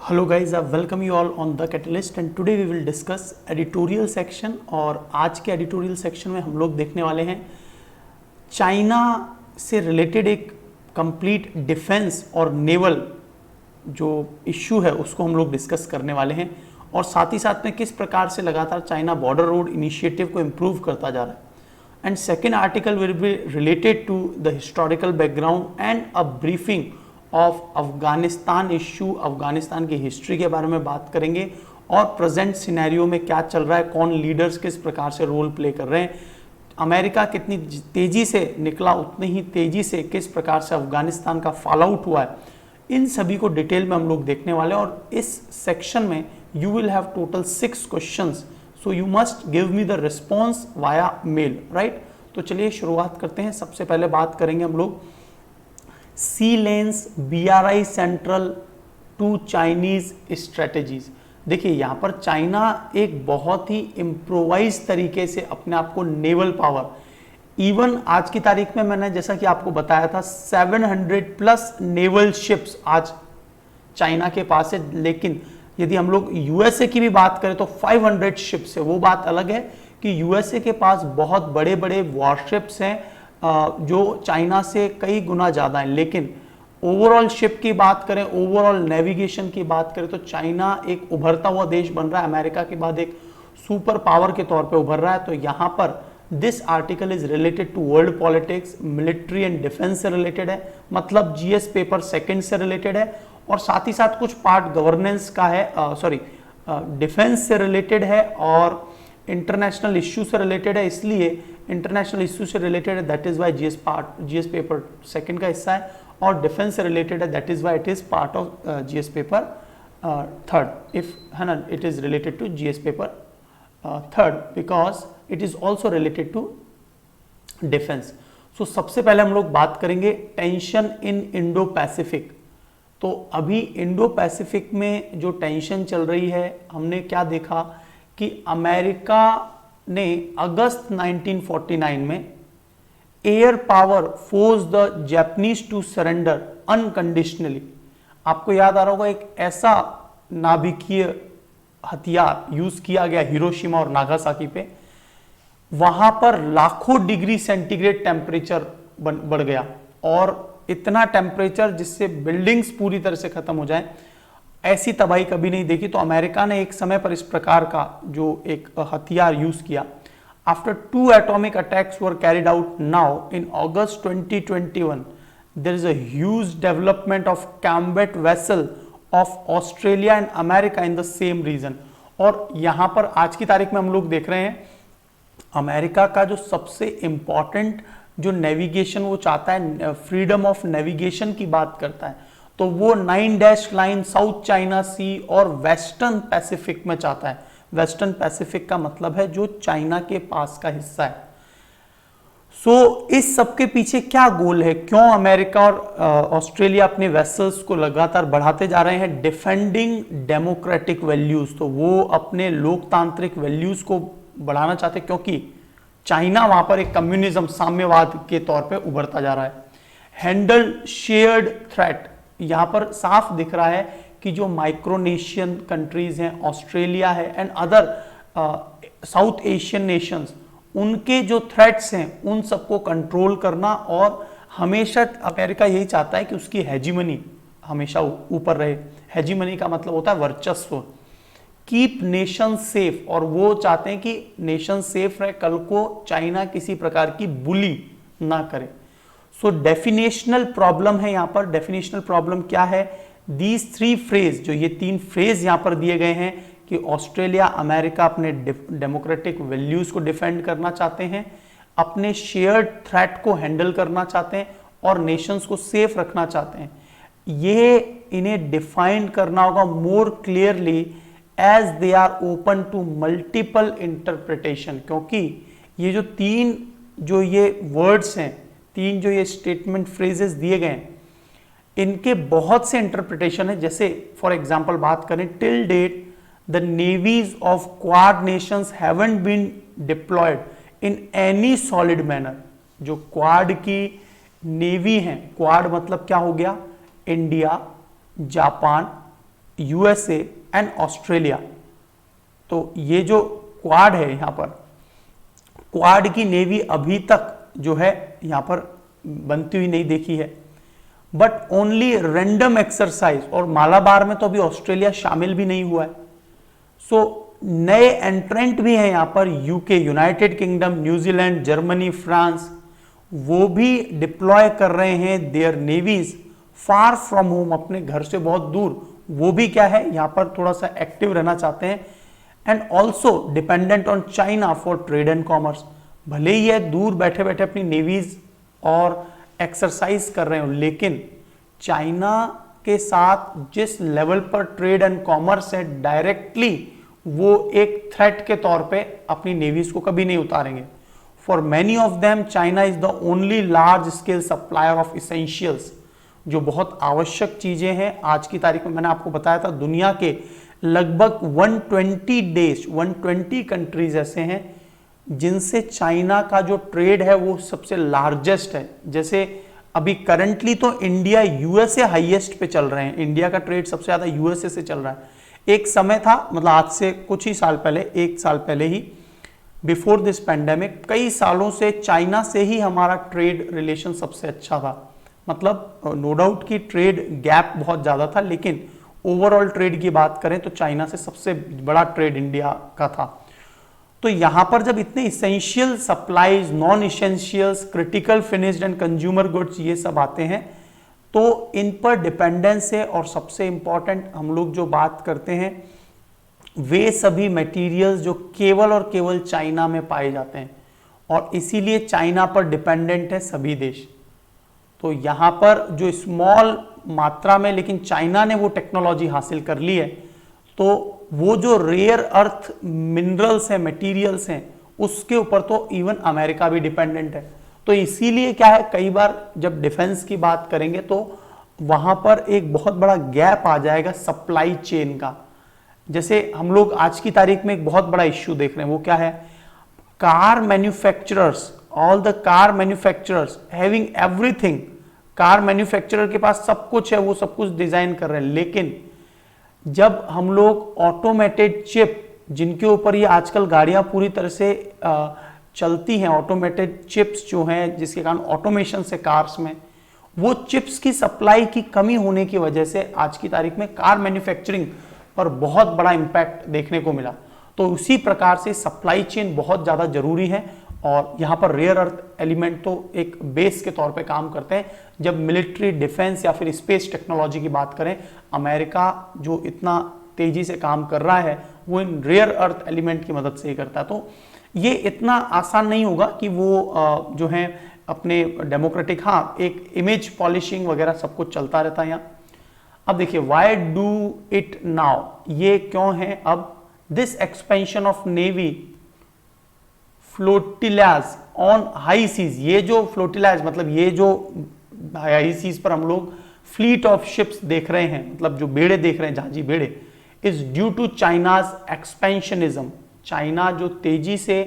Hello guys, I welcome you all on the catalyst and today we will discuss editorial section. और आज के editorial section में हम लोग देखने वाले हैं चाइना से रिलेटेड एक कंप्लीट डिफेंस और नेवल जो इश्यू है उसको हम लोग डिस्कस करने वाले हैं, और साथ ही साथ में किस प्रकार से लगातार चाइना बॉर्डर रोड इनिशिएटिव को इम्प्रूव करता जा रहा है। And second article will be related to the historical background and a briefing of Afghanistan issue, Afghanistan की हिस्ट्री के बारे में बात करेंगे और प्रेजेंट सिनेरियो में क्या चल रहा है, कौन लीडर्स किस प्रकार से रोल प्ले कर रहे हैं, अमेरिका कितनी तेजी से निकला, उतनी ही तेजी से किस प्रकार से अफगानिस्तान का फॉल आउट हुआ है, इन सभी को डिटेल में हम लोग देखने वाले हैं। और इस सेक्शन में you will have total 6 questions, so you must give me the response via mail, right. तो चलिए शुरुआत करते हैं। सबसे पहले बात करेंगे हम लोग sea lanes BRI central to Chinese strategies. देखिए यहाँ पर चाइना एक बहुत ही इम्प्रोवाइज तरीके से अपने आप को नेवल पावर, इवन आज की तारीख में मैंने जैसा कि आपको बताया था 700+ नेवल शिप्स आज चाइना के पास है, लेकिन यदि हम लोग USA की भी बात करें तो 500 शिप्स है। वो बात अलग है कि USA के पास बहुत बड़े बड़े वॉरशिप्स हैं जो चाइना से कई गुना ज़्यादा है, लेकिन ओवरऑल शिप की बात करें, ओवरऑल नेविगेशन की बात करें तो चाइना एक उभरता हुआ देश बन रहा है, अमेरिका के बाद एक सुपर पावर के तौर पे उभर रहा है। तो यहाँ पर this article is related to world politics, military and defence से रिलेटेड है, मतलब GS पेपर सेकंड से रिलेटेड है, और साथ ही साथ कुछ पार्ट गवर्नेंस का है, डिफेंस से रिलेटेड है और इंटरनेशनल इश्यू से रिलेटेड है। इसलिए इंटरनेशनल इश्यू से रिलेटेड है, that is why GS paper second का हिस्सा है, और डिफेंस से रिलेटेड है, that is why it is part of GS paper third, if है ना, it is related to GS paper third because it is also related to defence. So सबसे पहले हम लोग बात करेंगे टेंशन इन इंडो पैसिफिक। तो अभी इंडो पैसिफिक में जो टेंशन चल रही है, हमने क्या देखा कि अमेरिका ने अगस्त 1949 में air power force the Japanese to surrender unconditionally. आपको याद आ रहा होगा एक ऐसा नाभिकीय हथियार यूज किया गया हिरोशिमा और नागासाकी पे, वहां पर लाखों डिग्री सेंटीग्रेड टेम्परेचर बढ़ गया, और इतना टेम्परेचर जिससे बिल्डिंग्स पूरी तरह से खत्म हो जाए, ऐसी तबाही कभी नहीं देखी। तो अमेरिका ने एक समय पर इस प्रकार का जो एक हथियार यूज किया। After 2 atomic attacks were carried out now in August 2021 there is a huge development of combat vessel of Australia and America in the same region. और यहां पर आज की तारीख में हम लोग देख रहे हैं अमेरिका का जो सबसे इंपॉर्टेंट जो नेविगेशन वो चाहता है, फ्रीडम ऑफ नेविगेशन की बात करता है, तो वो 9 डैश लाइन साउथ चाइना सी और वेस्टर्न पैसिफिक में चाहता है। वेस्टर्न पैसिफिक का मतलब है जो चाइना के पास का हिस्सा है। सो इस सब के पीछे क्या गोल है, क्यों अमेरिका और ऑस्ट्रेलिया अपने वेसल्स को लगातार बढ़ाते जा रहे हैं? Defending democratic values. तो वो अपने लोकतांत्रिक वैल्यूज को बढ़ाना चाहते हैं, क्योंकि चाइना वहां पर एक कम्युनिज्म, साम्यवाद के तौर पे उभरता जा रहा है। हैंडल शेयर्ड थ्रेट, यहां पर साफ दिख रहा है कि जो माइक्रोनेशियन कंट्रीज हैं, ऑस्ट्रेलिया है and other south Asian Nations, उनके जो थ्रेट्स हैं उन सबको कंट्रोल करना, और हमेशा अमेरिका यही चाहता है कि उसकी हेजीमनी हमेशा ऊपर रहे। हेजीमनी का मतलब होता है वर्चस्व। कीप नेशन सेफ, और वो चाहते हैं कि नेशन सेफ रहे, कल को चाइना किसी प्रकार की बुली ना करे। सो डेफिनेशनल प्रॉब्लम है यहां पर। डेफिनेशनल प्रॉब्लम क्या है? दीज 3 फ्रेज, जो ये 3 फ्रेज यहां पर दिए गए हैं कि ऑस्ट्रेलिया, अमेरिका अपने डेमोक्रेटिक वैल्यूज को डिफेंड करना चाहते हैं, अपने शेयर्ड थ्रेट को हैंडल करना चाहते हैं, और नेशंस को सेफ रखना चाहते हैं। ये इन्हें डिफाइन करना होगा more clearly as they are open to multiple interpretation, क्योंकि ये जो 3 जो ये वर्ड्स हैं, 3 जो ये स्टेटमेंट फ्रेजेस दिए गए हैं, इनके बहुत से इंटरप्रिटेशन है। जैसे फॉर एग्जांपल बात करें, till date the navies of Quad nations haven't been deployed in any solid manner. जो क्वाड की नेवी है, क्वाड मतलब क्या हो गया? India, Japan, USA and Australia. तो ये जो क्वाड है, यहाँ पर क्वाड की नेवी अभी तक जो है यहाँ पर बनती हुई नहीं देखी है, बट ओनली रैंडम एक्सरसाइज, और मालाबार में तो अभी ऑस्ट्रेलिया शामिल भी नहीं हुआ है। सो नए एंट्रेंट भी हैं यहाँ पर, UK, United Kingdom, New Zealand, Germany, France, वो भी डिप्लॉय कर रहे हैं their navies far from home, अपने घर से बहुत दूर। वो भी क्या है, यहाँ पर थोड़ा सा एक्टिव रहना चाहते हैं, and also dependent on China for trade and commerce. भले ही है दूर बैठे बैठे अपनी नेवीज और एक्सरसाइज कर रहे हो, लेकिन चाइना के साथ जिस लेवल पर ट्रेड एंड कॉमर्स है, डायरेक्टली वो एक थ्रेट के तौर पे अपनी नेवीज को कभी नहीं उतारेंगे। For many of them China is the only large scale supplier of essentials, जो बहुत आवश्यक चीजें हैं। आज की तारीख में मैंने आपको बताया था, दुनिया के लगभग 120 कंट्रीज ऐसे हैं जिनसे चाइना का जो ट्रेड है वो सबसे लार्जेस्ट है। जैसे अभी करंटली तो इंडिया यूएसए हाईएस्ट पे चल रहे हैं, इंडिया का ट्रेड सबसे ज्यादा यूएसए से चल रहा है। एक समय था, मतलब आज से कुछ ही साल पहले, एक साल पहले ही, बिफोर दिस पैंडेमिक, कई सालों से चाइना से ही हमारा ट्रेड रिलेशन सबसे अच्छा था। मतलब नो डाउट कि ट्रेड गैप बहुत ज्यादा था, लेकिन ओवरऑल ट्रेड की बात करें तो चाइना से सबसे बड़ा ट्रेड इंडिया का था। तो यहां पर जब इतने essential supplies, non essentials, critical finished and consumer goods ये सब आते हैं, तो इन पर डिपेंडेंस है। और सबसे इंपॉर्टेंट हम लोग जो बात करते हैं, वे सभी मटेरियल्स जो केवल और केवल चाइना में पाए जाते हैं, और इसीलिए चाइना पर डिपेंडेंट है सभी देश। तो यहां पर जो स्मॉल मात्रा में, लेकिन चाइना ने वो टेक्नोलॉजी हासिल कर ली है, तो वो जो रेयर अर्थ मिनरल्स हैं, मटेरियल्स हैं, उसके ऊपर तो इवन अमेरिका भी डिपेंडेंट है। तो इसीलिए क्या है, कई बार जब डिफेंस की बात करेंगे तो वहां पर एक बहुत बड़ा गैप आ जाएगा सप्लाई चेन का। जैसे हम लोग आज की तारीख में एक बहुत बड़ा इश्यू देख रहे हैं, वो क्या है, car manufacturers, all the car manufacturers having everything, car manufacturer के पास सब कुछ है, वो सब कुछ डिजाइन कर रहे हैं, लेकिन जब हम लोग ऑटोमेटेड चिप, जिनके ऊपर ये आजकल गाड़ियां पूरी तरह से चलती हैं, ऑटोमेटेड चिप्स जो हैं, जिसके कारण ऑटोमेशन से कार्स में, वो चिप्स की सप्लाई की कमी होने की वजह से आज की तारीख में कार मैन्युफैक्चरिंग पर बहुत बड़ा इंपैक्ट देखने को मिला। तो उसी प्रकार से सप्लाई चेन बहुत ज़्यादा जरूरी है, और यहाँ पर रेयर अर्थ एलिमेंट तो एक बेस के तौर पे काम करते हैं। जब मिलिट्री, डिफेंस या फिर स्पेस टेक्नोलॉजी की बात करें, अमेरिका जो इतना तेजी से काम कर रहा है वो इन रेयर अर्थ एलिमेंट की मदद से ही करता है। तो ये इतना आसान नहीं होगा कि वो जो है अपने डेमोक्रेटिक, हाँ एक इमेज पॉलिशिंग वगैरह सब कुछ चलता रहता है यहाँ। अब देखिए, वाई डू इट नाउ, ये क्यों है अब, this expansion of navy flotillas on high seas, ये जो फ्लोटिलाज मतलब ये जो हाई सीज पर हम लोग फ्लीट ऑफ शिप्स देख रहे हैं, मतलब जो बेड़े देख रहे हैं, जहाजी बेड़े, is due to China's expansionism. China जो तेजी से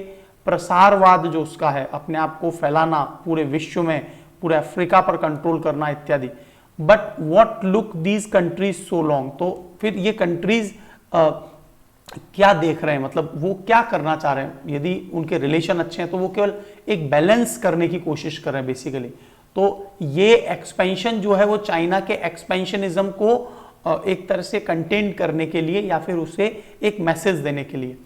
प्रसारवाद जो उसका है, अपने आप को फैलाना पूरे विश्व में, पूरे अफ्रीका पर कंट्रोल करना इत्यादि। But what look these countries so long, तो फिर ये कंट्रीज क्या देख रहे हैं, मतलब वो क्या करना चाह रहे हैं। यदि उनके रिलेशन अच्छे हैं तो वो केवल एक बैलेंस करने की कोशिश कर रहे हैं बेसिकली। तो ये एक्सपेंशन जो है वो चाइना के एक्सपेंशनिज्म को एक तरह से कंटेन करने के लिए या फिर उसे एक मैसेज देने के लिए।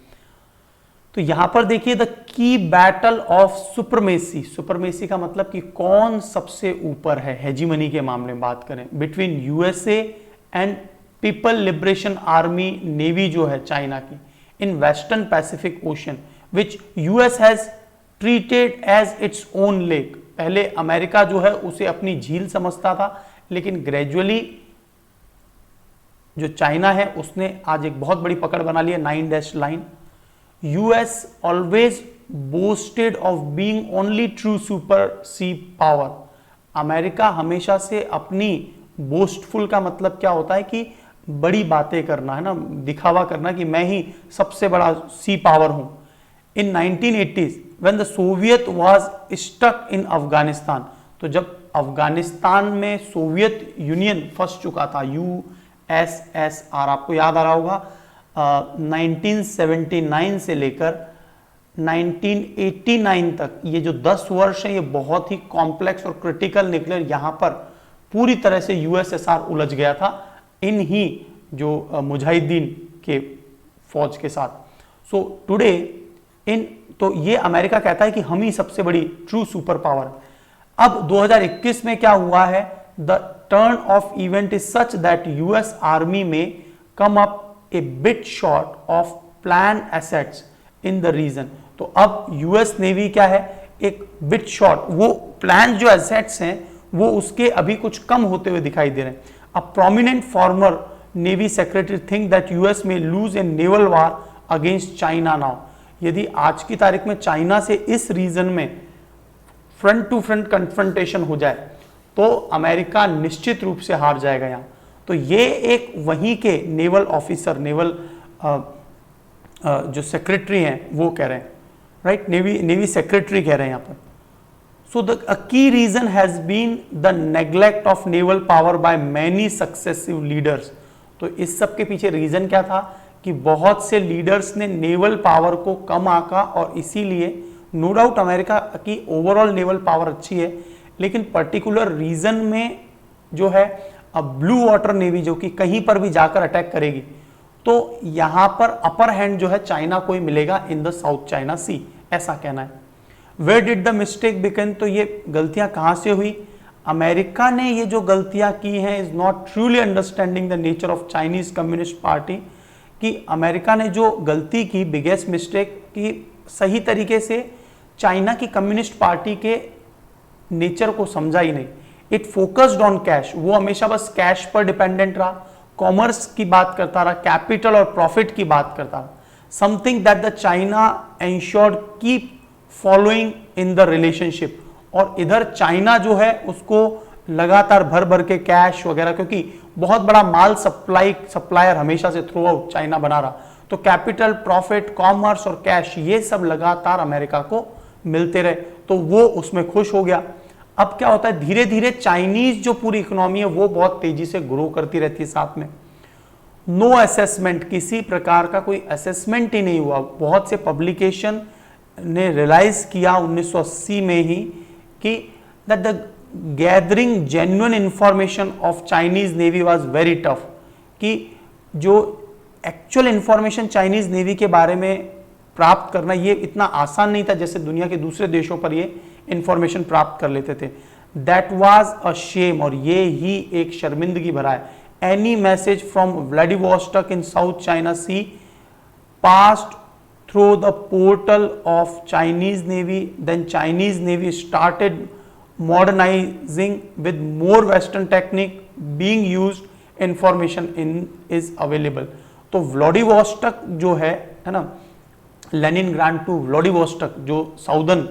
तो यहां पर देखिए, the key battle of supremacy, supremacy का मतलब कि कौन सबसे ऊपर है हेजीमनी के मामले में बात करें, between USA and People Liberation Army Navy जो है चाइना की, in western Pacific Ocean, which US has treated as its own lake. पहले अमेरिका जो है उसे अपनी झील समझता था, लेकिन ग्रेजुअली जो चाइना है उसने आज एक बहुत बड़ी पकड़ बना ली है, 9 dash line. US always boasted of being only true super sea power। America हमेशा से अपनी बोस्टफुल का मतलब क्या होता है कि बड़ी बातें करना है ना, दिखावा करना कि मैं ही सबसे बड़ा सी पावर हूं। इन 1980s when the Soviet was stuck in Afghanistan, तो जब अफगानिस्तान में सोवियत यूनियन फंस चुका था, USSR, आपको याद आ रहा होगा 1979 से लेकर 1989 तक ये जो 10 वर्ष है ये बहुत ही कॉम्प्लेक्स और क्रिटिकल निकले। यहां पर पूरी तरह से USSR उलझ गया था इन ही जो मुजाहिदीन के फौज के साथ। सो टुडे तो ये अमेरिका कहता है कि हम ही सबसे बड़ी ट्रू सुपर पावर है। अब 2021 में क्या हुआ है, the turn of event is such that US army may come up a bit short of plan assets in the region. तो अब US नेवी क्या है, एक बिट शॉर्ट, वो प्लान जो एसेट्स हैं वो उसके अभी कुछ कम होते हुए दिखाई दे रहे हैं। A prominent former navy secretary think that US may lose a naval war against China now. यदि आज की तारीख में चाइना से इस रीजन में फ्रंट टू फ्रंट कन्फ्रंटेशन हो जाए तो अमेरिका निश्चित रूप से हार जाएगा यहां। तो ये एक वहीं के नेवल ऑफिसर, नेवल जो सेक्रेटरी हैं वो कह रहे हैं, राइट, नेवी सेक्रेटरी कह रहे हैं यहां पर। So the key region has been the neglect of naval power by many successive leaders. तो इस सब के पीछे रीजन क्या था कि बहुत से लीडर्स ने नेवल पावर को कम आंका और इसीलिए नो डाउट अमेरिका की ओवरऑल नेवल पावर अच्छी है, लेकिन पर्टिकुलर रीजन में जो है अब ब्लू वाटर नेवी जो कि कहीं पर भी जाकर अटैक करेगी, तो यहां पर अपर हैंड जो है चाइना को ही मिलेगा in the South China Sea, ऐसा कहना है। Where did the mistake begin, तो ये गलतियां कहां से हुई। अमेरिका ने ये जो गलतियां की हैं is not truly understanding the nature of Chinese communist party, कि अमेरिका ने जो गलती की, बिगेस्ट मिस्टेक की, सही तरीके से चाइना की कम्युनिस्ट पार्टी के नेचर को समझा ही नहीं। इट फोकस्ड ऑन कैश, वो हमेशा बस कैश पर डिपेंडेंट रहा, कॉमर्स की बात करता रहा, कैपिटल और प्रॉफिट की बात करता रहा, something that the China ensured keep following in the relationship. और इधर चाइना जो है उसको लगातार भर भर के कैश वगैरह, क्योंकि बहुत बड़ा माल सप्लायर हमेशा से थ्रू आउट चाइना बना रहा, तो कैपिटल, प्रॉफिट, कॉमर्स और कैश ये सब लगातार अमेरिका को मिलते रहे, तो वो उसमें खुश हो गया। अब क्या होता है, धीरे धीरे चाइनीज जो पूरी इकोनॉमी है वो बहुत तेजी से ग्रो करती रहती है। साथ में नो असेसमेंट, किसी प्रकार का कोई असेसमेंट ही नहीं हुआ। बहुत से पब्लिकेशन ने रियलाइज किया 1980 में ही कि that the gathering genuine information of Chinese navy was very tough, कि जो एक्चुअल इंफॉर्मेशन चाइनीज नेवी के बारे में प्राप्त करना ये इतना आसान नहीं था जैसे दुनिया के दूसरे देशों पर ये इंफॉर्मेशन प्राप्त कर लेते थे। दैट वाज अ शेम, और ये ही एक शर्मिंदगी भरा है। Any message from Vladivostok in South China Sea passed through the portal of Chinese navy, then Chinese navy started modernizing with more western technique being used, information in is available। तो Vladivostok जो है ना, Leningrad to Vladivostok जो southern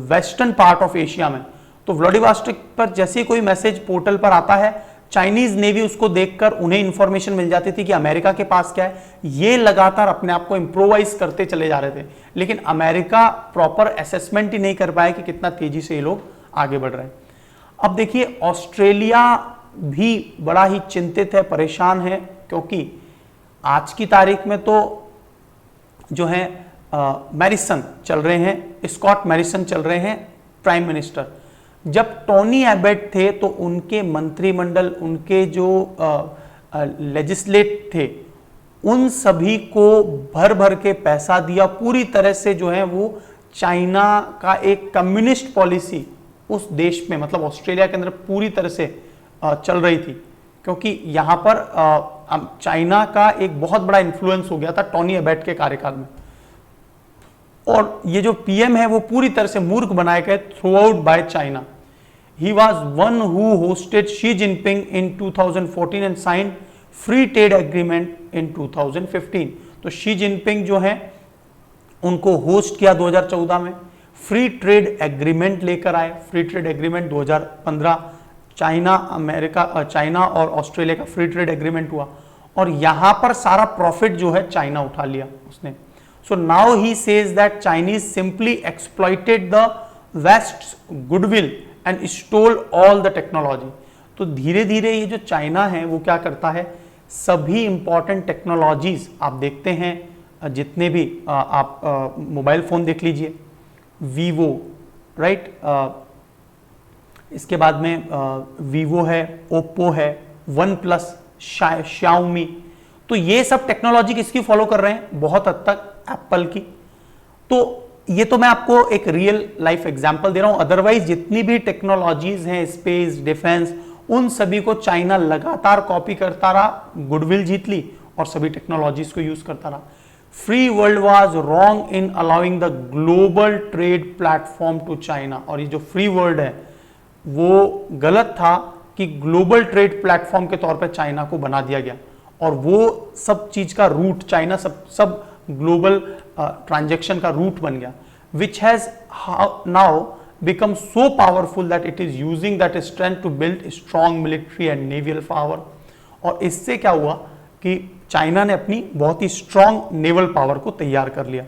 western part of Asia में, तो Vladivostok पर जैसे कोई मैसेज पोर्टल पर आता है चाइनीज नेवी उसको देखकर उन्हें इंफॉर्मेशन मिल जाती थी कि अमेरिका के पास क्या है। ये लगातार अपने आप को इंप्रोवाइज करते चले जा रहे थे, लेकिन अमेरिका प्रॉपर असेसमेंट ही नहीं कर पाया कि कितना तेजी से ये लोग आगे बढ़ रहे हैं। अब देखिए ऑस्ट्रेलिया भी बड़ा ही चिंतित है, परेशान है, क्योंकि आज की तारीख में तो जो है मैरिसन चल रहे हैं, स्कॉट मैरिसन चल रहे हैं प्राइम मिनिस्टर। जब टोनी एबेट थे तो उनके मंत्रिमंडल, उनके जो लेजिस्लेट थे, उन सभी को भर भर के पैसा दिया, पूरी तरह से जो है वो चाइना का एक कम्युनिस्ट पॉलिसी उस देश में, मतलब ऑस्ट्रेलिया के अंदर पूरी तरह से चल रही थी, क्योंकि यहां पर चाइना का एक बहुत बड़ा इन्फ्लुएंस हो गया था टोनी एबेट के कार्यकाल में। और ये जो पीएम है वो पूरी तरह से मूर्ख बनाए गए through out by China. He was one who hosted Xi Jinping in 2014 and signed free trade agreement in 2015। तो शी जिनपिंग जो है उनको होस्ट किया 2014 में, फ्री ट्रेड एग्रीमेंट लेकर आए। फ्री ट्रेड एग्रीमेंट 2015 चाइना और ऑस्ट्रेलिया का फ्री ट्रेड एग्रीमेंट हुआ, और यहां पर सारा प्रॉफिट जो है चाइना उठा लिया उसने। So now he says that Chinese simply exploited the West's goodwill and stole all the technology। तो धीरे धीरे ये जो चाइना है वो क्या करता है, सभी इंपॉर्टेंट टेक्नोलॉजीज आप देखते हैं, जितने भी आप मोबाइल फोन देख लीजिए, वीवो, राइट, इसके बाद में वीवो है, ओप्पो है, वन प्लस, शाओमी, तो ये सब टेक्नोलॉजी किसकी फॉलो कर रहे हैं, बहुत हद तक एप्पल की। तो ये तो मैं आपको एक रियल लाइफ एग्जांपल दे रहा हूं, अदरवाइज जितनी भी टेक्नोलॉजीज हैं, स्पेस, डिफेंस, उन सभी को चाइना लगातार कॉपी करता रहा, गुडविल जीत ली और सभी टेक्नोलॉजीज को यूज करता रहा। Free world was wrong in allowing the global trade platform to China, और ये जो फ्री वर्ल्ड है वो गलत था कि ग्लोबल ट्रेड प्लेटफॉर्म के तौर पे चाइना को बना दिया गया, और वो सब चीज का रूट चाइना सब ग्लोबल ट्रांजैक्शन का रूट बन गया, which has now become so powerful that it is using that strength to build strong military and naval power. और इससे क्या हुआ कि चाइना ने अपनी बहुत ही स्ट्रॉन्ग नेवल पावर को तैयार कर लिया।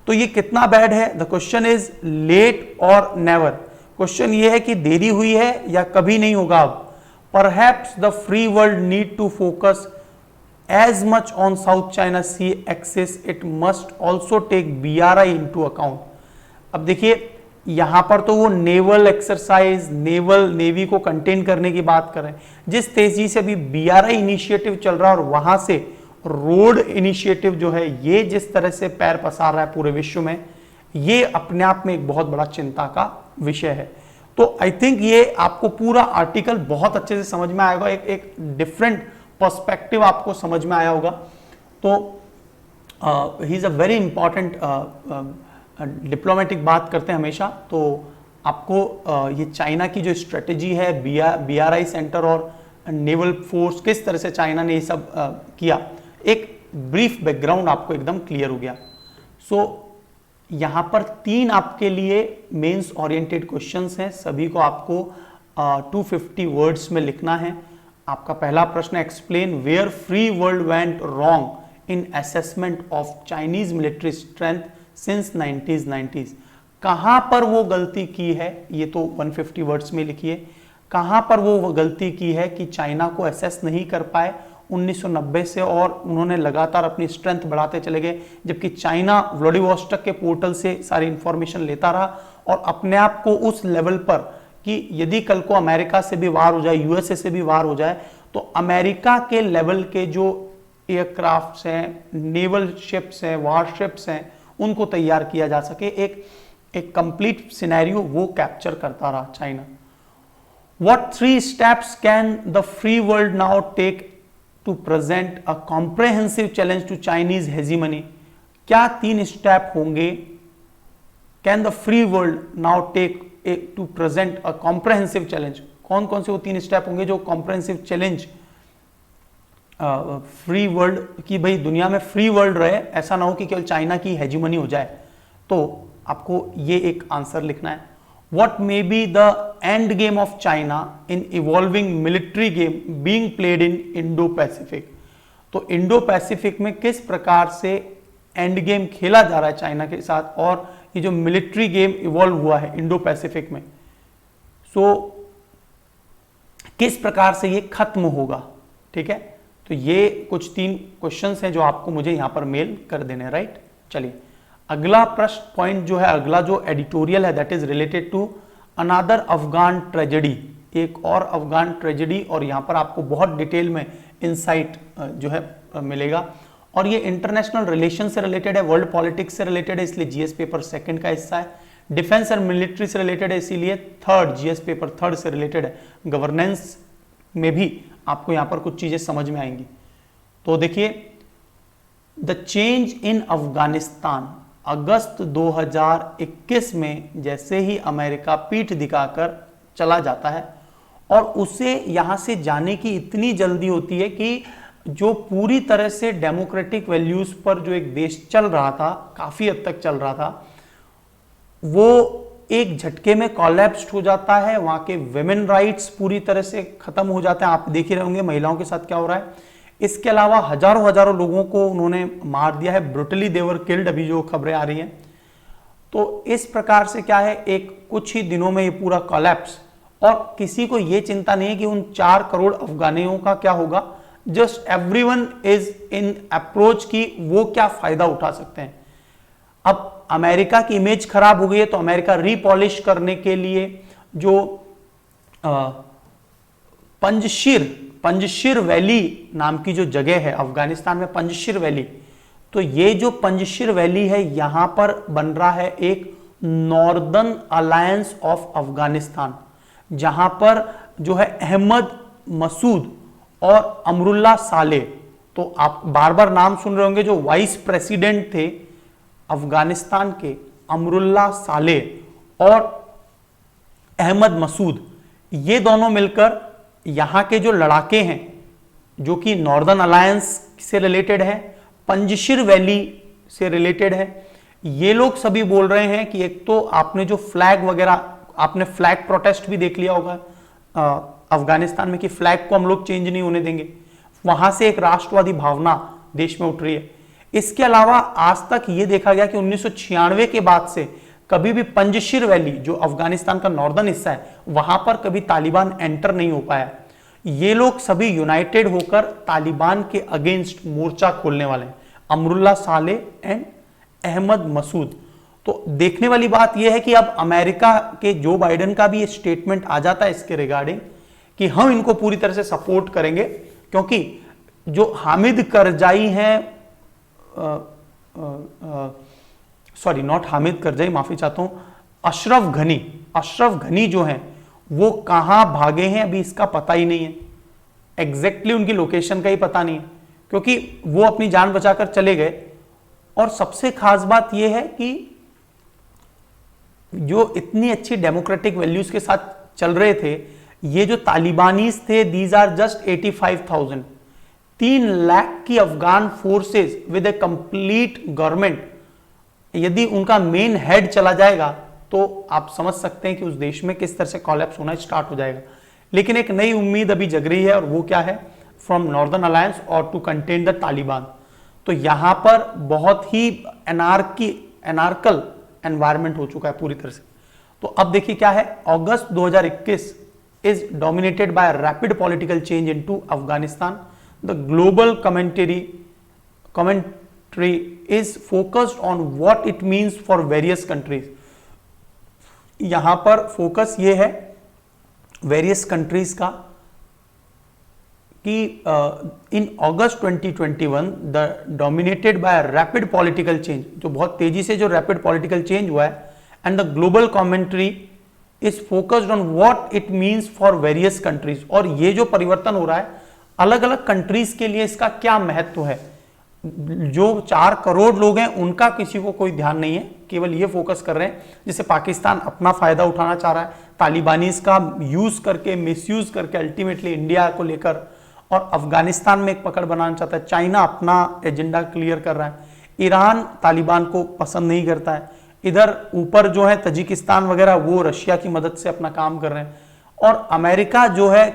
तो ये कितना बैड है, द क्वेश्चन इज लेट और नेवर। क्वेश्चन ये है कि देरी हुई है या कभी नहीं होगा अब। Perhaps the free world need to focus as much on South China Sea axis, it must also take BRI into account। अब देखिए यहां पर तो वो नेवल एक्सरसाइज, नेवी को कंटेन करने की बात कर रहे हैं, जिस तेजी से अभी BRI इनिशिएटिव चल रहा है और वहां से रोड इनिशिएटिव जो है ये जिस तरह से पैर पसार रहा है पूरे विश्व में, ये अपने आप में एक बहुत बड़ा चिंता का विषय है। तो आई थिंक ये आपको पूरा आर्टिकल बहुत अच्छे से समझ में आएगा, एक डिफरेंट पर्सपेक्टिव आपको समझ में आया होगा। तो he is a very important diplomatic बात करते हैं हमेशा। तो आपको ये चाइना की जो स्ट्रेटेजी है, BRI सेंटर और नेवल फोर्स, किस तरह से चाइना ने ये सब किया, एक ब्रीफ बैकग्राउंड आपको एकदम क्लियर हो गया। सो यहां पर 3 आपके लिए मेंस ओरिएंटेड क्वेश्चंस हैं, सभी को आपको 250 वर्ड्स में लिखना है। आपका पहला प्रश्न, explain where free world went wrong in assessment of Chinese military strength since 1990s। कहां पर वो गलती की है, ये तो 150 वर्ड्स में लिखिए, कहां पर वो गलती की है कि चाइना को असेस नहीं कर पाए 1990 से, और उन्होंने लगातार अपनी स्ट्रेंथ बढ़ाते चले गए, जबकि चाइना व्लादिवोस्टॉक के पोर्टल से सारी इंफॉर्मेशन लेता रहा और अपने आप को उस लेवल पर कि यदि कल को अमेरिका से भी वार हो जाए, यूएसए से भी वार हो जाए, तो अमेरिका के लेवल के जो एयरक्राफ्ट्स हैं, नेवल शिप्स हैं, वारशिप्स हैं, उनको तैयार किया जा सके, एक कंप्लीट सिनेरियो वो कैप्चर करता रहा China. What 3 steps can the free world now take to present a comprehensive challenge to Chinese hegemony? क्या 3 स्टेप होंगे, can the free world now take to present a comprehensive challenge? कौन कौन से वो 3 step होंगे जो कॉम्प्रहेंसिव चैलेंज फ्री वर्ल्ड की, भाई दुनिया में फ्री वर्ल्ड रहे, ऐसा ना हो कि केवल चाइना की हेजीमनी हो जाए। तो आपको ये एक आंसर लिखना है। What may be the end game of China in evolving military game being played in Indo Pacific? तो इंडो पैसिफिक में किस प्रकार से एंड गेम खेला जा रहा है चाइना के साथ, और ये जो मिलिट्री गेम इवॉल्व हुआ है इंडो पैसिफिक में, सो किस प्रकार से ये खत्म होगा? ठीक है, तो ये कुछ 3 क्वेश्चंस हैं जो आपको मुझे यहां पर मेल कर देने, राइट। चलिए अगला प्रश्न पॉइंट जो है, अगला जो एडिटोरियल है, that is related to another Afghan tragedy, एक और अफगान ट्रेजेडी, और यहां पर आपको बहुत डिटेल में इंसाइट जो है मिलेगा, और ये इंटरनेशनल रिलेशन से रिलेटेड है, वर्ल्ड पॉलिटिक्स से रिलेटेड है, इसलिए जीएस पेपर 2 का हिस्सा है। डिफेंस और मिलिट्री से रिलेटेड है, इसीलिए जीएस पेपर 3 से रिलेटेड है। गवर्नेंस में भी आपको यहां पर कुछ चीजें समझ में आएंगी। तो देखिए, द चेंज इन अफगानिस्तान, अगस्त 2021 में जैसे ही अमेरिका पीठ दिखाकर चला जाता है, और उसे यहां से जाने की इतनी जल्दी होती है कि जो पूरी तरह से डेमोक्रेटिक वैल्यूज पर जो एक देश चल रहा था, काफी हद तक चल रहा था, वो एक झटके में कोलैप्स्ड हो जाता है। वहां के विमेन राइट्स पूरी तरह से खत्म हो जाते हैं। आप देख ही रहे होंगे महिलाओं के साथ क्या हो रहा है। इसके अलावा हजारों लोगों को उन्होंने मार दिया है, ब्रुटली देवर किल्ड, अभी जो खबरें आ रही हैं। तो इस प्रकार से क्या है, एक कुछ ही दिनों में ये पूरा कोलैप्स, और किसी को यह चिंता नहीं है कि उन 4 करोड़ अफगानियों का क्या होगा। Just everyone is in approach कि वो क्या फायदा उठा सकते हैं। अब अमेरिका की इमेज खराब हो गई है तो अमेरिका रीपॉलिश करने के लिए जो पंजशीर वैली नाम की जो जगह है अफगानिस्तान में, पंजशीर वैली, तो ये जो पंजशीर वैली है यहां पर बन रहा है एक नॉर्दर्न अलायंस ऑफ अफगानिस्तान, जहां पर जो है अहमद मसूद और अमरुल्ला साले, तो आप बार बार नाम सुन रहे होंगे, जो वाइस प्रेसिडेंट थे अफगानिस्तान के, अमरुल्ला साले और अहमद मसूद, ये दोनों मिलकर यहां के जो लड़ाके हैं जो कि नॉर्दर्न अलायंस से रिलेटेड है, पंजशीर वैली से रिलेटेड है, ये लोग सभी बोल रहे हैं कि एक तो आपने जो फ्लैग वगैरह, आपने फ्लैग प्रोटेस्ट भी देख लिया होगा अफगानिस्तान में कि फ्लैग को हम लोग चेंज नहीं होने देंगे, वहां से एक राष्ट्रवादी भावना देश में उठ रही है। इसके अलावा आज तक ये देखा गया कि 1996 के बाद से कभी भी पंजशीर वैली जो अफगानिस्तान का नॉर्दर्न हिस्सा है वहां पर कभी तालिबान एंटर नहीं हो पाया। ये लोग सभी यूनाइटेड होकर तालिबान के अगेंस्ट मोर्चा खोलने वाले हैं, अमरुल्ला साले एंड अहमद मसूद। तो देखने वाली बात यह है कि अब अमेरिका के जो बाइडेन का भी ये स्टेटमेंट आ जाता है इसके रिगार्डिंग कि हम इनको पूरी तरह से सपोर्ट करेंगे, क्योंकि जो हामिद करजाई हैं, सॉरी नॉट हामिद करजाई, माफी चाहता हूं, अशरफ घनी जो हैं वो कहां भागे हैं अभी इसका पता ही नहीं है, एग्जैक्टली उनकी लोकेशन का ही पता नहीं है, क्योंकि वो अपनी जान बचाकर चले गए। और सबसे खास बात यह है कि जो इतनी अच्छी डेमोक्रेटिक वैल्यूज के साथ चल रहे थे, ये जो तालिबानीज थे, दीज आर जस्ट 85,000, 3 लाख की Afghan forces with A complete government, यदि उनका मेन हेड चला जाएगा तो आप समझ सकते हैं कि उस देश में किस तरह से कोलैप्स होना स्टार्ट हो जाएगा। लेकिन एक नई उम्मीद अभी जग रही है, और वो क्या है, फ्रॉम नॉर्दर्न अलायंस और टू कंटेन द तालिबान। तो यहां पर बहुत ही एनार्कल एनवायरमेंट हो चुका है पूरी तरह से। तो अब देखिए क्या है, अगस्त 2021 is dominated by rapid political change into Afghanistan. The global commentary is focused on what it means for various countries। यहां पर फोकस ये है वेरियस कंट्रीज का कि इन August 2021 the dominated by rapid political change, जो बहुत तेजी से जो रैपिड पॉलिटिकल चेंज हुआ है, and the global commentary is focused on what it means for various countries. और ये जो परिवर्तन हो रहा है अलग अलग कंट्रीज के लिए इसका क्या महत्व है, जो 4 करोड़ लोग हैं उनका किसी को कोई ध्यान नहीं है, केवल ये फोकस कर रहे हैं जिससे पाकिस्तान अपना फायदा उठाना चाह रहा है, तालिबानीज का यूज करके, मिसयूज करके अल्टीमेटली इंडिया को लेकर, और अफगानिस्तान में एक पकड़ बनाना चाहता है, चाइना अपना एजेंडा क्लियर कर रहा है, ईरान तालिबान को पसंद नहीं करता है, इधर ऊपर जो है तजिकिस्तान वगैरह वो रशिया की मदद से अपना काम कर रहे हैं, और अमेरिका जो है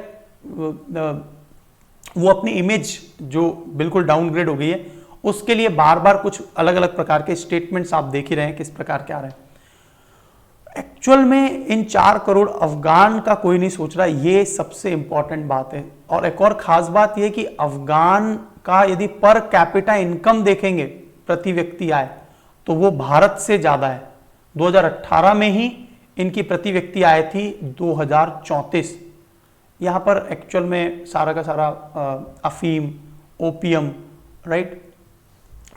वो अपनी इमेज जो बिल्कुल डाउनग्रेड हो गई है उसके लिए बार बार कुछ अलग अलग प्रकार के स्टेटमेंट्स आप देख ही रहे हैं किस प्रकार के आ रहे हैं। एक्चुअल में इन 4 करोड़ अफगान का कोई नहीं सोच रहा, ये सबसे इंपॉर्टेंट बात है। और एक और खास बात यह कि अफगान का यदि पर कैपिटा इनकम देखेंगे प्रति व्यक्ति आय, तो वो भारत से ज्यादा है। 2018 में ही इनकी प्रति व्यक्ति आय थी 2034। यहां पर एक्चुअल में सारा का सारा अफीम, ओपियम, राइट,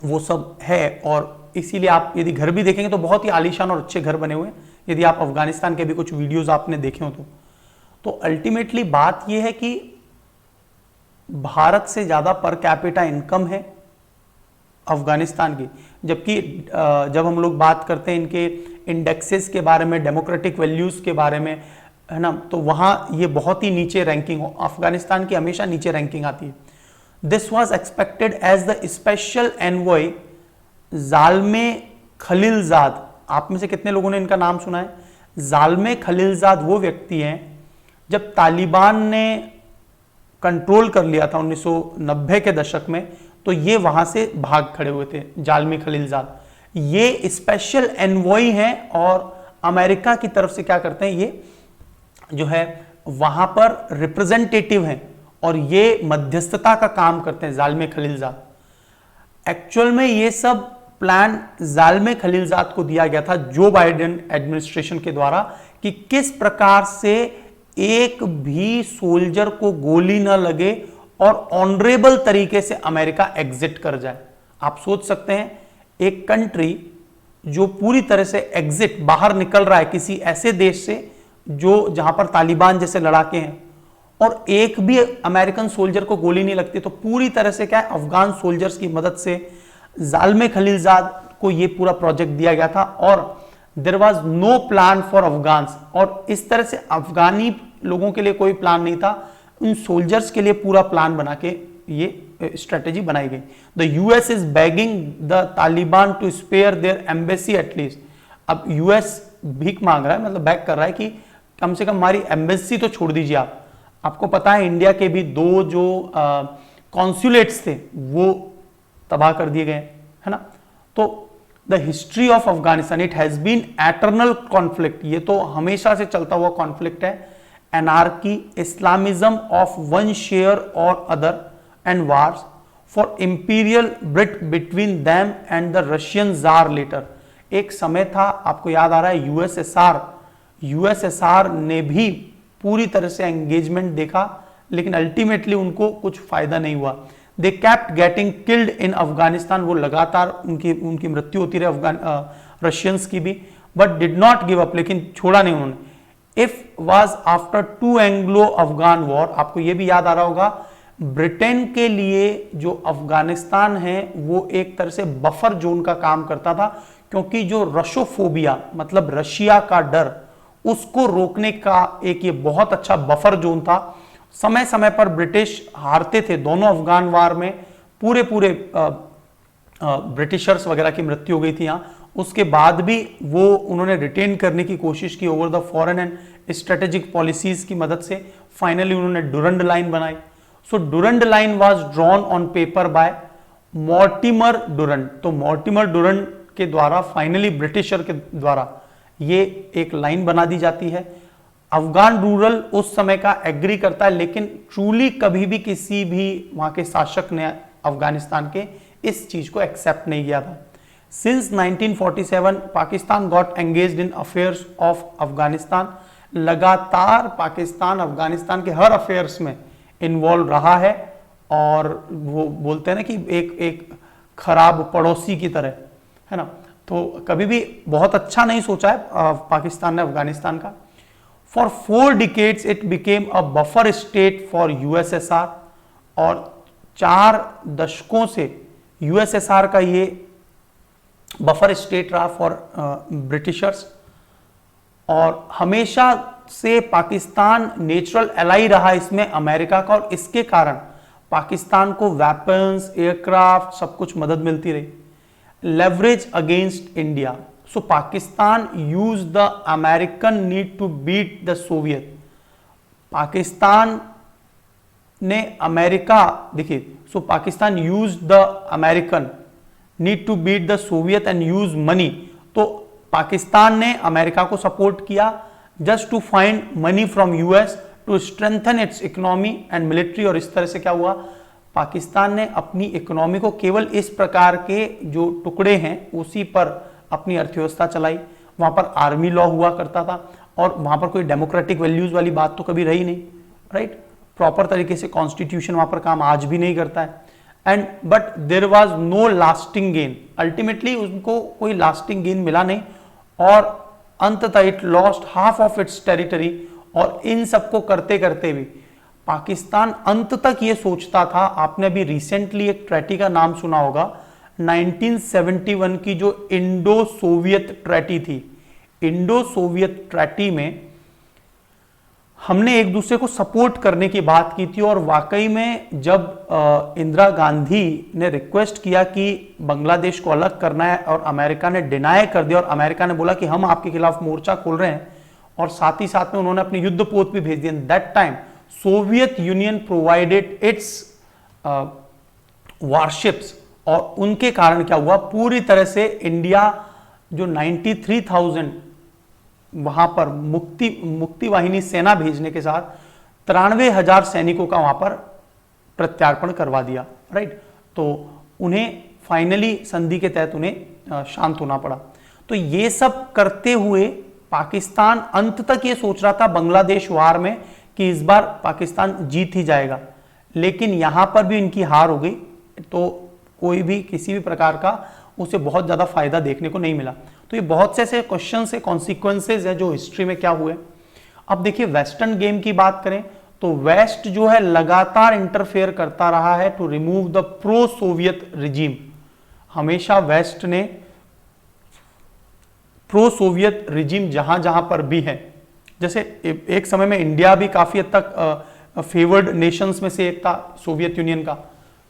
वो सब है। और इसीलिए आप यदि घर भी देखेंगे तो बहुत ही आलीशान और अच्छे घर बने हुए हैं, यदि आप अफगानिस्तान के भी कुछ वीडियोस आपने देखे हो तो अल्टीमेटली बात यह है कि भारत से ज्यादा पर कैपिटा इनकम है अफगानिस्तान की, जबकि जब हम लोग बात करते हैं इनके इंडेक्सेस के बारे में, डेमोक्रेटिक वैल्यूज के बारे में, है ना, तो वहां ये बहुत ही नीचे रैंकिंग हो, अफगानिस्तान की हमेशा नीचे रैंकिंग आती है। This was expected as the special envoy Zalmay Khalilzad. आप में से कितने लोगों ने इनका नाम सुना है? जालमे खलीलजाद वो व्यक्ति हैं, जब तालिबान ने कंट्रोल कर लिया था 1990 के दशक में, तो ये वहां से भाग खड़े हुए थे, जालमे खलीलजाद। ये स्पेशल एनवॉय हैं और अमेरिका की तरफ से क्या करते हैं, ये जो है वहां पर रिप्रेजेंटेटिव हैं और ये मध्यस्थता का काम करते हैं, ज़ाल्मे खलीलज़ाद। एक्चुअल में ये सब प्लान ज़ाल्मे खलीलज़ाद को दिया गया था जो बाइडेन एडमिनिस्ट्रेशन के द्वारा कि किस प्रकार से एक भी सोल्जर को गोली न लगे और ऑनरेबल तरीके से अमेरिका एग्जिट कर जाए। आप सोच सकते हैं एक कंट्री जो पूरी तरह से एग्जिट बाहर निकल रहा है किसी ऐसे देश से जो जहां पर तालिबान जैसे लड़ाके हैं और एक भी अमेरिकन सोल्जर को गोली नहीं लगती, तो पूरी तरह से क्या है अफगान सोल्जर्स की मदद से ज़ाल्मे खलीलज़ाद को यह पूरा प्रोजेक्ट दिया गया था और there was no plan for Afghans. और इस तरह से अफगानी लोगों के लिए कोई प्लान नहीं था, उन सोल्जर्स के लिए पूरा प्लान बना के ये स्ट्रेटेजी बनाई गई। The US is begging the Taliban to spare their embassy at least. अब यूएस भीख मांग रहा है, मतलब बैक कर रहा है कि कम से कम हमारी एम्बेसी तो छोड़ दीजिए आप। आपको पता है इंडिया के भी 2 जो कॉन्सुलेट्स थे वो तबाह कर दिए गए, है ना। तो the history of Afghanistan, it has been eternal conflict, ये तो हमेशा से चलता हुआ कॉन्फ्लिक्ट है। Anarchy, Islamism of one share और other and wars for imperial Brit between them and the Russian tsar later. एक समय था, आपको याद आ रहा है, यूएसएसआर ने भी पूरी तरह से एंगेजमेंट देखा लेकिन अल्टीमेटली उनको कुछ फायदा नहीं हुआ। दे kept getting killed in Afghanistan, वो लगातार उनकी मृत्यु होती रही रशियंस की भी, but did not give up, लेकिन छोड़ा नहीं उन्होंने। If was after 2 Anglo Afghan war, आपको ये भी याद आ रहा होगा, ब्रिटेन के लिए जो अफगानिस्तान है वो एक तरह से बफर जोन का काम करता था, क्योंकि जो रशोफोबिया मतलब रशिया का डर, उसको रोकने का एक ये बहुत अच्छा बफर जोन था। समय समय पर ब्रिटिश हारते थे दोनों अफगान वार में, पूरे ब्रिटिशर्स वगैरह की मृत्यु हो गई थी यहाँ, उसके बाद भी वो उन्होंने रिटेन करने की कोशिश की over the foreign and strategic policies की मदद से। फाइनली उन्होंने डुरंड लाइन बनाई। So Durand line was drawn on paper by Mortimer Durand. तो मॉर्टिमर डुरंड के द्वारा फाइनली ब्रिटिशर के द्वारा ये एक लाइन बना दी जाती है। अफगान रूरल उस समय का एग्री करता है, लेकिन ट्रूली कभी भी किसी भी वहां के शासक ने अफगानिस्तान के इस चीज को एक्सेप्ट नहीं किया था। Since 1947 Pakistan got engaged in affairs of Afghanistan. लगातार पाकिस्तान अफगानिस्तान के हर अफेयर्स में इन्वॉल्व रहा है और वो बोलते हैं ना कि एक खराब पड़ोसी की तरह, है ना। तो कभी भी बहुत अच्छा नहीं सोचा है पाकिस्तान ने अफगानिस्तान का। For 4 decades it became a buffer state for USSR, और 4 दशकों से यूएसएसआर का ये बफर स्टेट रहा फॉर ब्रिटिशर्स। और हमेशा से पाकिस्तान नेचुरल एलाई रहा इसमें अमेरिका का, और इसके कारण पाकिस्तान को वेपन्स, एयरक्राफ्ट, सब कुछ मदद मिलती रही। Leverage against India, so Pakistan use the American need to beat the Soviet. Pakistan ने अमेरिका, देखिए, so Pakistan use the American need to beat the Soviet and use money. तो पाकिस्तान ने अमेरिका को सपोर्ट किया just to find money from US to strengthen its economy and military. और इस तरह से क्या हुआ, पाकिस्तान ने अपनी इकोनॉमी को केवल इस प्रकार के जो टुकड़े हैं उसी पर अपनी अर्थव्यवस्था चलाई। वहां पर आर्मी लॉ हुआ करता था और वहां पर कोई डेमोक्रेटिक वैल्यूज वाली बात तो कभी रही नहीं, राइट। प्रॉपर तरीके से कॉन्स्टिट्यूशन वहां पर काम आज भी नहीं करता है। And but there was no lasting gain, ultimately उनको कोई लास्टिंग गेन मिला नहीं और अंततः it lost half of its territory. और इन सबको करते करते भी पाकिस्तान अंत तक ये सोचता था, आपने अभी रिसेंटली एक ट्रेटी का नाम सुना होगा, 1971 की जो इंडो सोवियत ट्रेटी थी। इंडो सोवियत ट्रेटी में हमने एक दूसरे को सपोर्ट करने की बात की थी और वाकई में जब इंदिरा गांधी ने रिक्वेस्ट किया कि बांग्लादेश को अलग करना है और अमेरिका ने डिनाई कर दिया और अमेरिका ने बोला कि हम आपके खिलाफ मोर्चा खोल रहे हैं, और साथ ही साथ में उन्होंने अपने युद्धपोत भी भेज दिए। That time Soviet Union provided its warships, और उनके कारण क्या हुआ, पूरी तरह से इंडिया जो 93,000 वहां पर मुक्ति वाहिनी सेना भेजने के साथ 93,000 सैनिकों का वहां पर प्रत्यार्पण करवा दिया, राइट। तो उन्हें फाइनली संधि के तहत उन्हें शांत होना पड़ा। तो ये सब करते हुए पाकिस्तान अंत तक ये सोच रहा था बांग्लादेश वार में कि इस बार पाकिस्तान जीत ही जाएगा, लेकिन यहां पर भी इनकी हार हो गई। तो कोई भी किसी भी प्रकार का उसे बहुत ज्यादा फायदा देखने को नहीं मिला। तो ये बहुत से ऐसे क्वेश्चन से कॉन्सिक्वेंसेज है जो हिस्ट्री में क्या हुए। अब देखिए वेस्टर्न गेम की बात करें तो वेस्ट जो है लगातार इंटरफेयर करता रहा है to remove the pro Soviet regime. हमेशा वेस्ट ने प्रो सोवियत रिजीम जहां जहां पर भी है, जैसे एक समय में इंडिया भी काफी हद तक फेवर्ड नेशंस में से एक था सोवियत यूनियन का,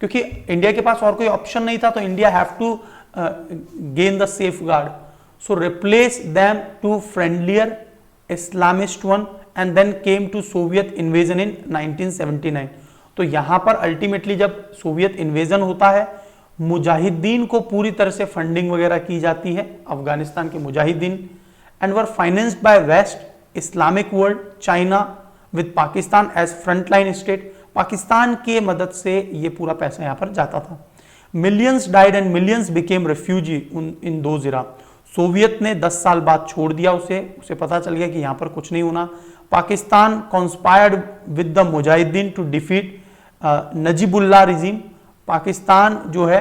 क्योंकि इंडिया के पास और कोई ऑप्शन नहीं था, तो India have to gain the safeguard, so replace them to friendlier Islamist one and then came to Soviet invasion in 1979। तो यहां पर अल्टीमेटली जब सोवियत इन्वेजन होता है, मुजाहिदीन को पूरी तरह से फंडिंग वगैरह की जाती है, अफगानिस्तान के मुजाहिदीन, and were financed by West, Islamic world, China with Pakistan as frontline state. Pakistan के मदद से ये पूरा पैसा यहां पर जाता था। Millions died and millions became refugee in those era. Soviet ने 10 साल बाद छोड़ दिया उसे पता चल गया कि यहां पर कुछ नहीं होना। Pakistan conspired with the mujahideen to defeat Najibullah regime. Pakistan जो है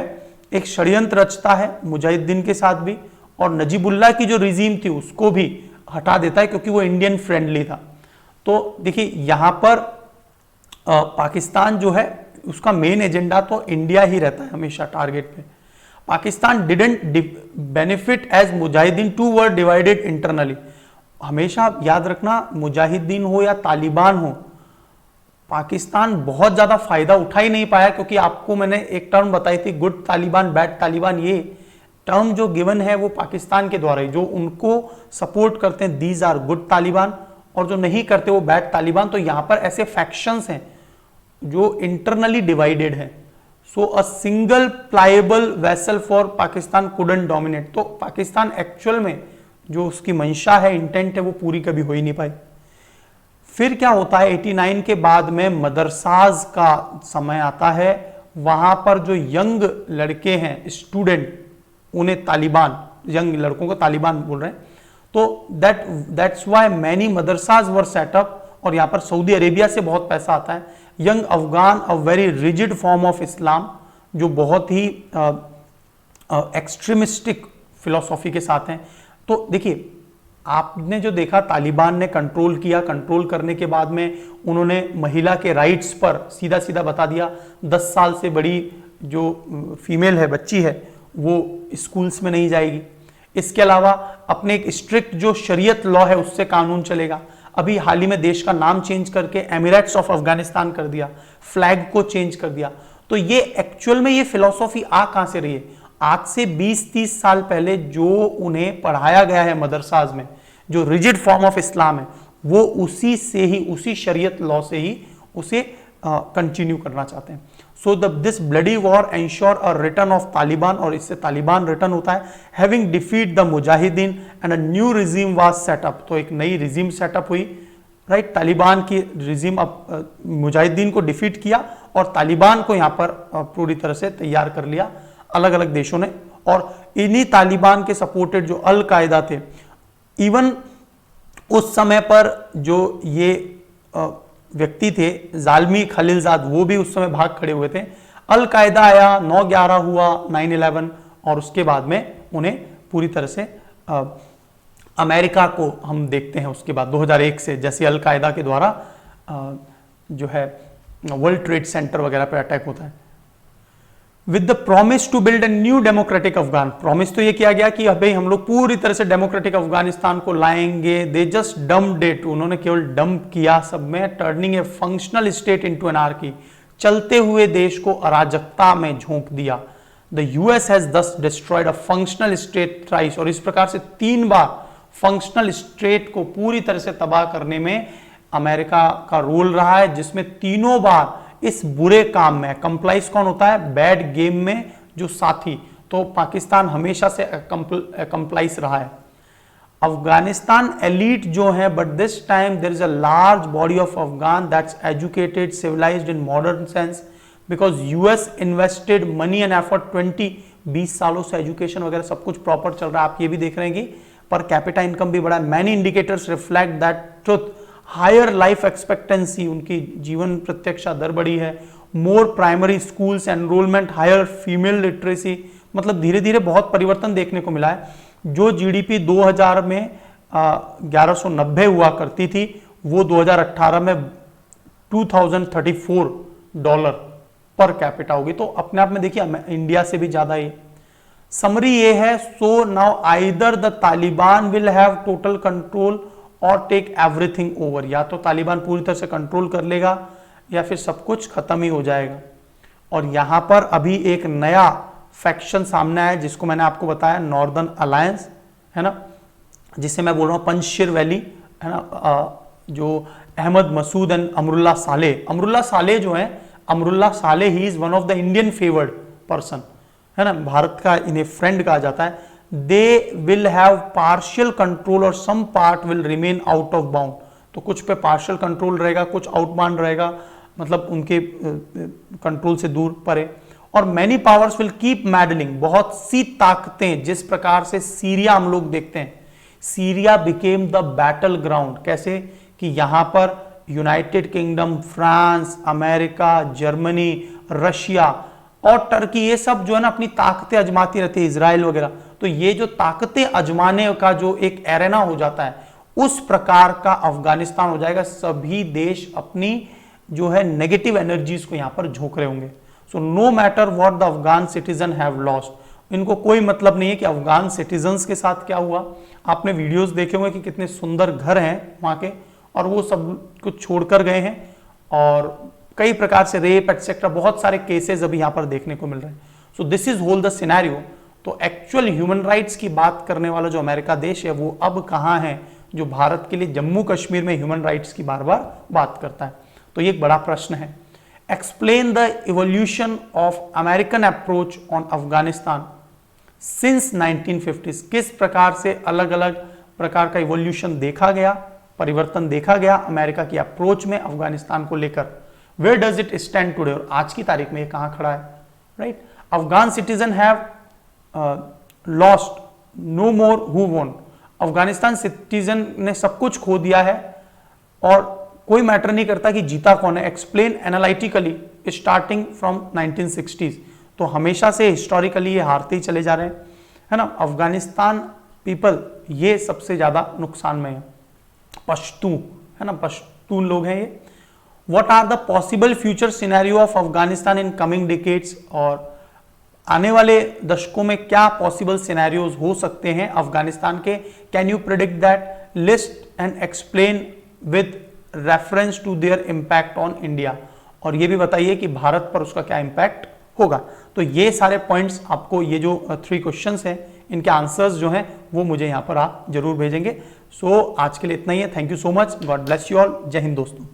एक षड्यंत्र रचता है मुजाहिदीन के साथ भी, और नजीबुल्लाह की जो रिजीम थी उसको भी हटा देता है क्योंकि वो इंडियन फ्रेंडली था। तो देखिए यहां पर पाकिस्तान जो है उसका मेन एजेंडा तो इंडिया ही रहता है हमेशा टारगेट पे। Pakistan didn't benefit as mujahideen, too were divided internally. हमेशा याद रखना, मुजाहिदीन हो या तालिबान हो, पाकिस्तान बहुत ज्यादा फायदा उठा ही नहीं पाया, क्योंकि आपको मैंने एक टर्म बताई थी गुड तालिबान बैड तालिबान। ये टर्म जो गिवन है वो पाकिस्तान के द्वारा ही, जो उनको सपोर्ट करते हैं दीज आर गुड तालिबान, और जो नहीं करते वो बैड तालिबान। तो यहां पर ऐसे फैक्शंस हैं जो इंटरनली डिवाइडेड है। So a single pliable vessel for Pakistan couldn't dominate. तो पाकिस्तान एक्चुअल में जो उसकी मंशा है, इंटेंट है, वो पूरी कभी हो ही नहीं पाई। फिर क्या होता है, 89 के बाद में मदरसाज का समय आता है। वहां पर जो यंग लड़के हैं स्टूडेंट, उन्हें तालिबान, यंग लड़कों को तालिबान बोल रहे हैं। तो that's why many मदरसाज were set up. और यहां पर सऊदी अरेबिया से बहुत पैसा आता है। Young Afghan, a very rigid form of Islam, जो बहुत ही एक्सट्रीमिस्टिक फिलोसॉफी के साथ हैं। तो देखिए आपने जो देखा, तालिबान ने कंट्रोल किया, कंट्रोल करने के बाद में उन्होंने महिला के राइट्स पर सीधा सीधा बता दिया 10 साल से बड़ी जो फीमेल है, बच्ची है, वो स्कूल्स में नहीं जाएगी। इसके अलावा अपने एक स्ट्रिक्ट जो शरीयत लॉ है उससे कानून चलेगा। अभी हाल ही में देश का नाम चेंज करके एमिरेट्स ऑफ अफगानिस्तान कर दिया, फ्लैग को चेंज कर दिया। तो ये एक्चुअल में ये फिलॉसफी आ कहां से रही है? आज से 20-30 साल पहले जो उन्हें पढ़ाया गया है मदरसाज में, जो रिजिड फॉर्म ऑफ इस्लाम है, वो उसी से ही, उसी शरीयत लॉ से ही उसे कंटिन्यू करना चाहते हैं। So this bloody war ensure a return of Taliban, और इससे तालिबान रिटर्न होता है। Having defeat the Mujahideen and a new regime was setup. तो एक नई रिजीम सेटअप हुई, राइट। तालिबान की रिजीम अब मुजाहिदीन को डिफीट किया और तालिबान को यहां पर पूरी तरह से तैयार कर लिया अलग अलग देशों ने। और इन्हीं तालिबान के सपोर्टेड जो अल कायदा थे, इवन उस समय पर जो ये व्यक्ति थे जालमी खलीलजाद, वो भी उस समय भाग खड़े हुए थे। अल कायदा आया, 9/11 हुआ, 9/11, और उसके बाद में उन्हें पूरी तरह से अमेरिका को हम देखते हैं उसके बाद 2001 से, जैसे अल कायदा के द्वारा जो है वर्ल्ड ट्रेड सेंटर वगैरह पे अटैक होता है। With the promise to build a new democratic Afghan. Promise तो ये किया गया कि अभी हम लोग पूरी तरह से डेमोक्रेटिक अफगानिस्तान को लाएंगे। दे जस्ट डम्प्ड इट, उन्होंने केवल डंप किया सब में। टर्निंग ए फंक्शनल स्टेट इनटू एनार्की, चलते हुए देश को अराजकता में झोंक दिया। द यूएस हैज दस destroyed a functional state thrice, और इस प्रकार से 3 बार फंक्शनल स्टेट को पूरी तरह से तबाह करने में अमेरिका का रोल रहा है, जिसमें तीनों बार इस बुरे काम में कंप्लाइज कौन होता है? बैड गेम में जो साथी। तो पाकिस्तान हमेशा से कंप्लाइज रहा है। अफगानिस्तान एलीट जो है, but this time there is a large body of Afghan that's educated, civilized in modern sense, because US invested money and effort 20 सालों से एजुकेशन वगैरह सब कुछ प्रॉपर चल रहा है। आप ये भी देख रहे हैं कि पर कैपिटा इनकम भी बढ़ा है। Many indicators reflect that truth, higher life expectancy, उनकी जीवन प्रत्यक्षा दर बढ़ी है, more primary schools, enrollment higher, female literacy, मतलब धीरे धीरे बहुत परिवर्तन देखने को मिला है। जो जीडीपी 2000 में 1190 हुआ करती थी, वो 2018 में $2034 पर कैपिटा होगी, तो अपने आप में देखिए इंडिया से भी ज्यादा ही। समरी ये है, so now either the Taliban will have total control और टेक एवरीथिंग ओवर, या तो तालिबान पूरी तरह से कंट्रोल कर लेगा या फिर सब कुछ खत्म ही हो जाएगा। और यहां पर अभी एक नया फैक्शन सामने आया जिसको मैंने आपको बताया, नॉर्दर्न अलायंस, है ना, जिसे मैं बोल रहा हूं पंजशीर वैली, है ना, जो अहमद मसूद एंड अमरुल्ला सालेह, अमरुल्ला सालेह जो है, Amrullah Saleh he is one of the Indian favoured person, है ना, भारत का इन्हें फ्रेंड कहा जाता है। They will have partial control और some part will remain out of bound, तो कुछ पे पार्शियल कंट्रोल रहेगा, कुछ आउटबाउंड रहेगा, मतलब उनके कंट्रोल से दूर परे। और मैनी पावर्स विल कीप मैडलिंग, बहुत सी ताकतें, जिस प्रकार से सीरिया हम लोग देखते हैं, Syria became the battle ground, कैसे कि यहां पर United kingdom, France, America, Germany, Russia और टर्की, ये सब जो है ना अपनी ताकतें अजमाती रहती है, इजराइल वगैरह, तो ये जो ताकतें अजमाने का जो एक एरेना हो जाता है, उस प्रकार का अफगानिस्तान हो जाएगा। सभी देश अपनी जो है नेगेटिव एनर्जीज को यहां पर झोंक रहे होंगे। So no matter what the Afghan citizen have lost, इनको कोई मतलब नहीं है कि अफगान सिटीजन्स के साथ क्या हुआ। आपने वीडियोस देखे होंगे कि कितने सुंदर घर हैं वहां के, और वो सब कुछ छोड़कर गए हैं, और कई प्रकार से रेप एटसेट्रा बहुत सारे केसेस अभी यहां पर देखने को मिल रहे हैं। So this is whole the scenario. तो एक्चुअल ह्यूमन राइट्स की बात करने वाला जो अमेरिका देश है, वो अब कहां है, जो भारत के लिए जम्मू कश्मीर में ह्यूमन राइट्स की बार बार बात करता है। तो ये एक बड़ा प्रश्न है। Explain the evolution of American approach on Afghanistan since 1950s, किस प्रकार से अलग अलग प्रकार का इवोल्यूशन देखा गया, परिवर्तन देखा गया अमेरिका की अप्रोच में अफगानिस्तान को लेकर। Where does it stand today, और आज की तारीख में ये कहां खड़ा है, right. Afghan citizen have lost, no more who won, Afghanistan citizen ने सब कुछ खो दिया है और कोई मैटर नहीं करता कि जीता कौन है। Explain analytically starting from 1960s, तो हमेशा से हिस्टोरिकली ये हारते ही चले जा रहे हैं, है ना। अफगानिस्तान पीपल ये सबसे ज्यादा नुकसान में है, पश्तू, है ना, पश्तून लोग हैं ये। What are the possible future scenario of Afghanistan in coming decades, और आने वाले दशकों में क्या पॉसिबल सिनेरियोज हो सकते हैं अफगानिस्तान के। Can you predict that, list and explain with reference to their impact on India, और ये भी बताइए कि भारत पर उसका क्या इंपैक्ट होगा। तो ये सारे पॉइंट्स आपको, ये जो 3 क्वेश्चंस हैं, इनके आंसर्स जो हैं वो मुझे यहाँ पर आप जरूर भेजेंगे। सो आज के लिए इतना ही है। Thank you so much, God bless you all, जय हिंद दोस्तों।